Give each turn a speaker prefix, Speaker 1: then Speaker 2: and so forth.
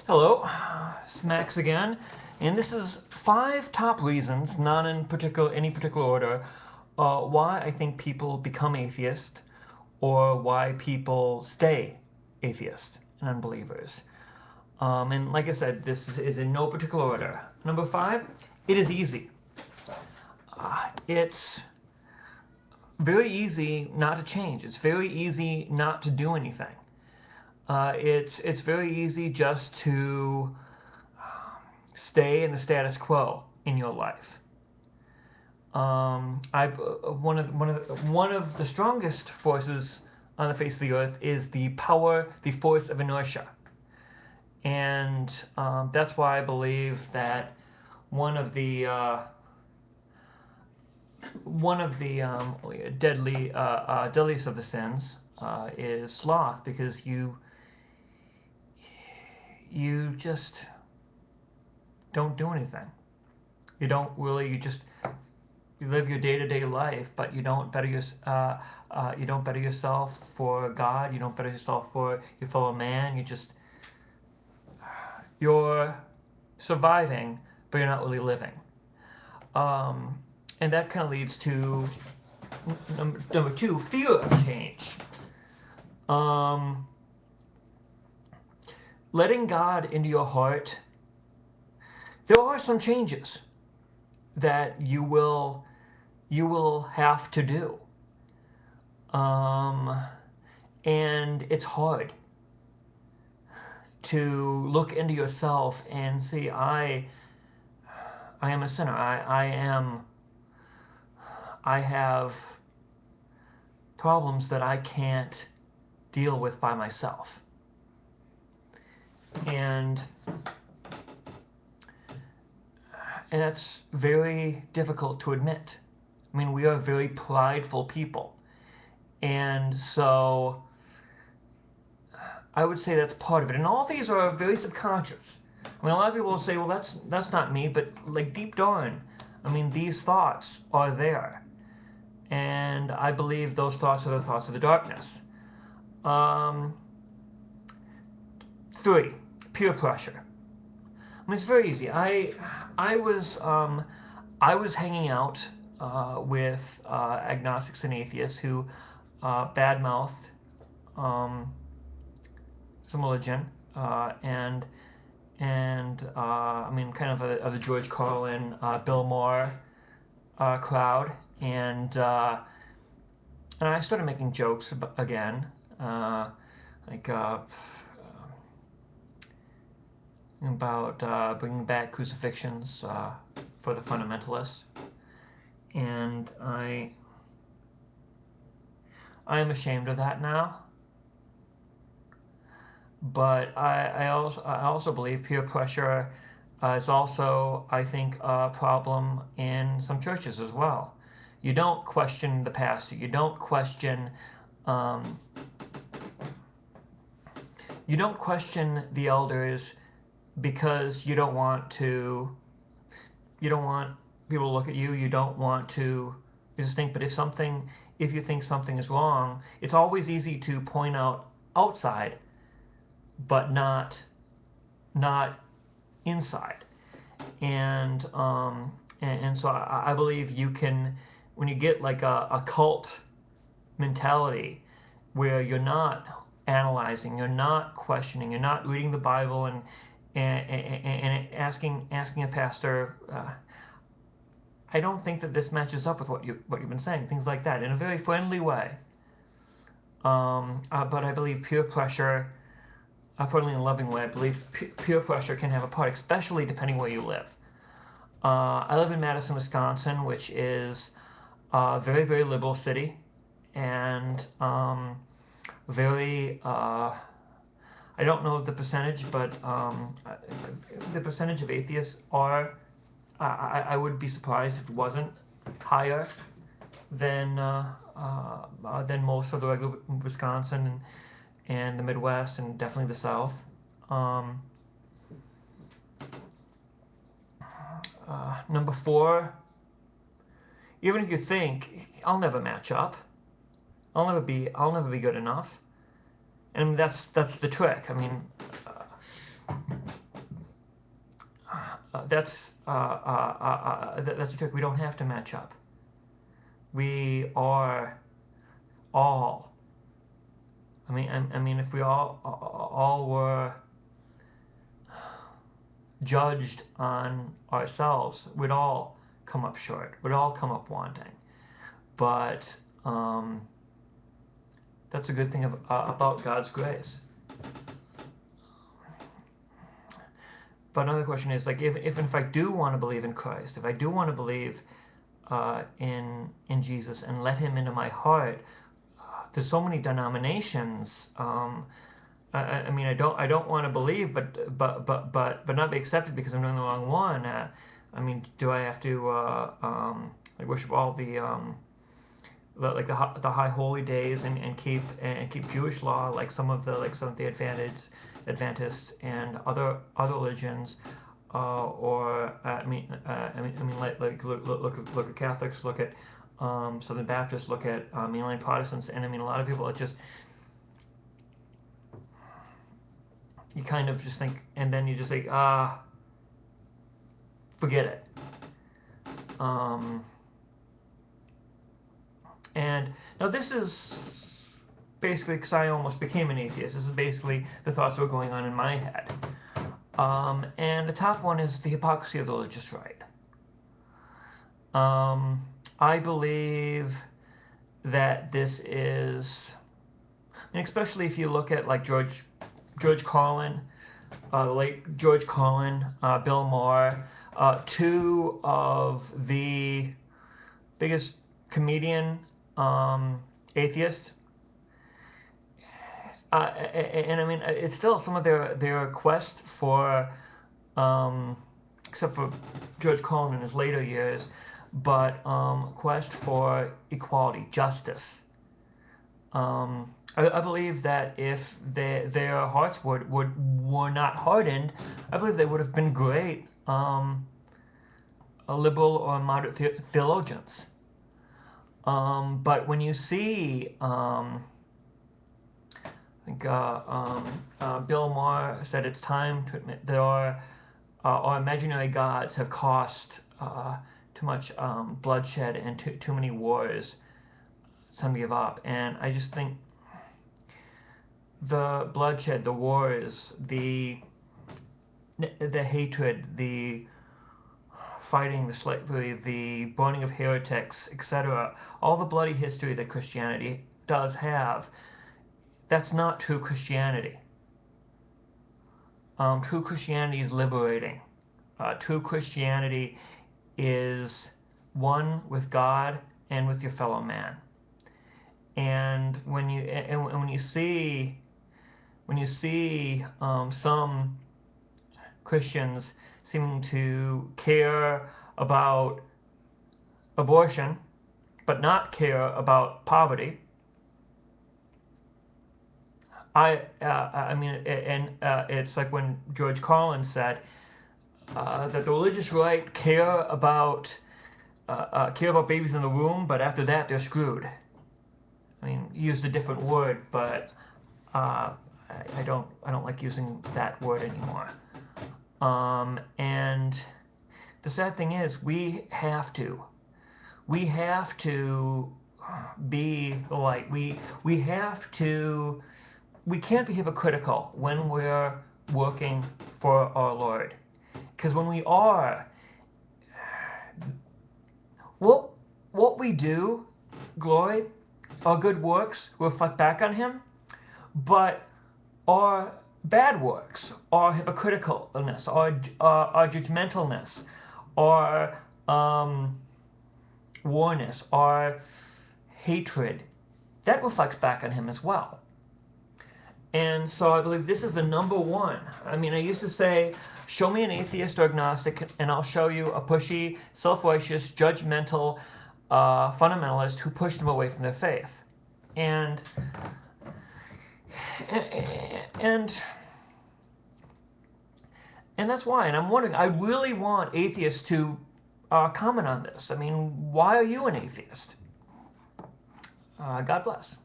Speaker 1: Hello, it's Max again, and this is 5 top reasons, not in any particular order, why I think people become atheist, or why people stay atheist and unbelievers. And like I said, this is in no particular order. Number 5, it is easy. It's very easy not to change. It's very easy not to do anything. It's very easy just to stay in the status quo in your life. One of the strongest forces on the face of the earth is the force of inertia, and that's why I believe that one of the deadliest of the sins is sloth, because you just don't do anything. You live your day-to-day life, but you don't better yourself for God. You don't better yourself for your fellow man. You're surviving, but you're not really living. And that kind of leads to number 2, fear of change. Letting God into your heart, there are some changes that you will have to do. And it's hard to look into yourself and see, I am a sinner. I have problems that I can't deal with by myself. And that's very difficult to admit. I mean, we are very prideful people. And so I would say that's part of it. And all these are very subconscious. I mean, a lot of people will say, well, that's not me, but like deep down, I mean, these thoughts are there. And I believe those thoughts are the thoughts of the darkness. 3, peer pressure. I mean, it's very easy. I was hanging out with agnostics and atheists who badmouth some religion, and I mean, kind of the George Carlin, Bill Maher crowd, and I started making jokes again, about bringing back crucifixions for the fundamentalists, and I am ashamed of that now. But I also believe peer pressure is also, I think, a problem in some churches as well. You don't question the pastor. You don't question the elders, because you don't want people to look at you. You don't want to just think. But if you think something is wrong, it's always easy to point out outside, but not inside. And so I believe you can, when you get like a cult mentality where you're not analyzing, you're not questioning, you're not reading the Bible and asking a pastor, I don't think that this matches up with what you've been saying, things like that, in a very friendly way. But I believe peer pressure, a friendly and loving way, I believe peer pressure can have a part, especially depending where you live. I live in Madison, Wisconsin, which is a very, very liberal city, and very, I don't know the percentage, but the percentage of atheists are, I would be surprised if it wasn't higher than most of the regular Wisconsin and the Midwest, and definitely the South. Number 4, even if you think, I'll never match up, I'll never be good enough, and that's the trick. I mean, that's a trick. We don't have to match up. We are all. I mean, if we all were judged on ourselves, we'd all come up short. We'd all come up wanting. But that's a good thing about God's grace. But another question is, like, if I do want to believe in Christ, if I do want to believe in Jesus and let Him into my heart, there's so many denominations. I mean, I don't want to believe, but not be accepted because I'm doing the wrong one. I mean, do I have to like worship all the like the high holy days and keep Jewish law like some of the Adventists and other religions, or I mean like look at Catholics, look at Southern Baptists, look at mainline Protestants, and I mean a lot of people, it just, you kind of just think, and then you just say, forget it. And now this is basically because I almost became an atheist. This is basically the thoughts that were going on in my head. And the top one is the hypocrisy of the religious right. I believe that this is, and especially if you look at like George Carlin, the late George Carlin, Bill Maher, two of the biggest comedian atheists. And I mean, it's still some of their quest for, except for George Carlin in his later years, but quest for equality, justice. I believe that if their hearts were not hardened, I believe they would have been great liberal or moderate theologians. But when you see, I think Bill Maher said it's time to admit that our imaginary gods have cost too much bloodshed and too many wars. It's time to give up. And I just think the bloodshed, the wars, the hatred, the fighting, the slavery, the burning of heretics, etc., all the bloody history that Christianity does have, that's not true Christianity. True Christianity is liberating. True Christianity is one with God and with your fellow man. And when you see some Christians seeming to care about abortion, but not care about poverty, I mean, and it's like when George Carlin said that the religious right care about babies in the womb, but after that they're screwed. I mean, he used a different word, but I don't like using that word anymore. And the sad thing is, we have to be the light. We can't be hypocritical when we're working for our Lord, because when we are, what we do, glory, our good works reflect back on Him, but our bad works, our hypocriticalness, our judgmentalness, our warness, our hatred, that reflects back on Him as well. And so I believe this is the number one. I mean, I used to say, show me an atheist or agnostic, and I'll show you a pushy, self-righteous, judgmental fundamentalist who pushed them away from their faith. And that's why. And I'm wondering, I really want atheists to comment on this. I mean, why are you an atheist? God bless.